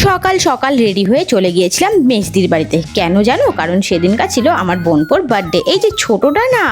সকাল সকাল রেডি হয়ে চলে গিয়েছিলাম মেজদির বাড়িতে। কেন জানো? কারণ সেদিনকার ছিল আমার বোনপোর বার্থডে। এই যে ছোটটা না,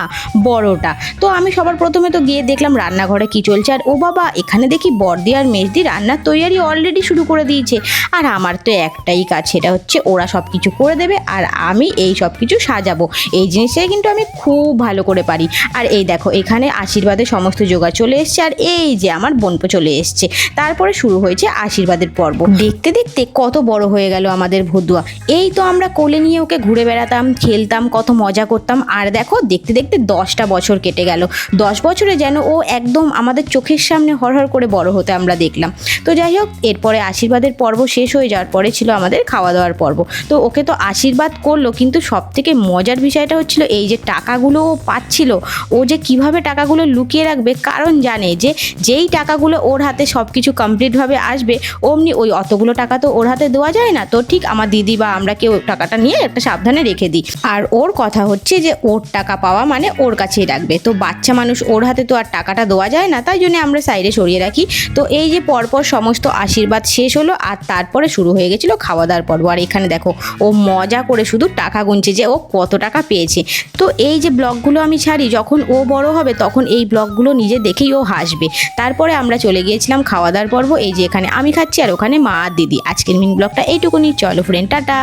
বড়টা। তো আমি সবার প্রথমে তো গিয়ে দেখলাম রান্নাঘরে কি চলছে, আর ও বাবা, এখানে দেখি বড়দি আর মেজদি রান্নার তৈয়ারি অলরেডি শুরু করে দিয়েছে। আর আমার তো একটাই কাজ, সেটা হচ্ছে ওরা সব কিছু করে দেবে আর আমি এই সব কিছু সাজাবো। এই জিনিসটাই কিন্তু আমি খুব ভালো করে পারি। আর এই দেখো, এখানে আশীর্বাদের সমস্ত জোগাড় চলে এসছে, আর এই যে আমার বোনপো চলে এসছে। তারপরে শুরু হয়েছে আশীর্বাদের পর্ব। দেখতে দেখতে কত বড় হয়ে গেল আমাদের ভদুয়া। এই তো আমরা কোলে নিয়ে ওকে ঘুরে বেড়াতাম, খেলতাম, কত মজা করতাম। আর দেখো, দেখতে দেখতে 10টা বছর কেটে গেল। 10 বছরে যেন ও একদম আমাদের চোখের সামনে হরহর করে বড় হতে আমরা দেখলাম। তো যাই হোক, এরপরে আশীর্বাদের পর্ব শেষ হয়ে যাওয়ার পরে ছিল আমাদের খাওয়া দাওয়ার পর্ব। তো ওকে তো আশীর্বাদ করলো, কিন্তু সব থেকে মজার বিষয়টা হচ্ছিল এই যে টাকাগুলো ও পাচ্ছিল, ও যে কিভাবে টাকাগুলো লুকিয়ে রাখবে। কারণ জানে যে যেই টাকাগুলো ওর হাতে সব কিছু কমপ্লিটভাবে আসবে, অমনি ওই অতগুলো টাকা তো ওর হাতে দেওয়া যায় না। তো ঠিক আমার দিদি বা আমরা কেউ টাকাটা নিয়ে একটা সাবধানে রেখে দিই। আর ওর কথা হচ্ছে যে ওর টাকা পাওয়া মানে ওর কাছেই রাখবে। তো বাচ্চা মানুষ, ওর হাতে তো আর টাকাটা দেওয়া যায় না, তাই জন্য আমরা সাইডে সরিয়ে রাখি। তো এই যে পরপর সমস্ত আশীর্বাদ শেষ হলো, আর তারপরে শুরু হয়ে গেছিলো খাওয়া দাওয়ার পর্ব। আর এখানে দেখো, ও মজা করে শুধু টাকা গুনছে যে ও কত টাকা পেয়েছে। তো এই যে ব্লগগুলো আমি ছাড়ি, যখন ও বড় হবে তখন এই ব্লগগুলো নিজে দেখেই ও হাসবে। তারপরে আমরা চলে গিয়েছিলাম খাওয়া দাওয়ার পর্ব। এই যে এখানে আমি খাচ্ছি আর ওখানে মা আর দিদি। আজকের মিনি ব্লগটা এইটুকুনি। চলো ফ্রেন্ড, টাটা।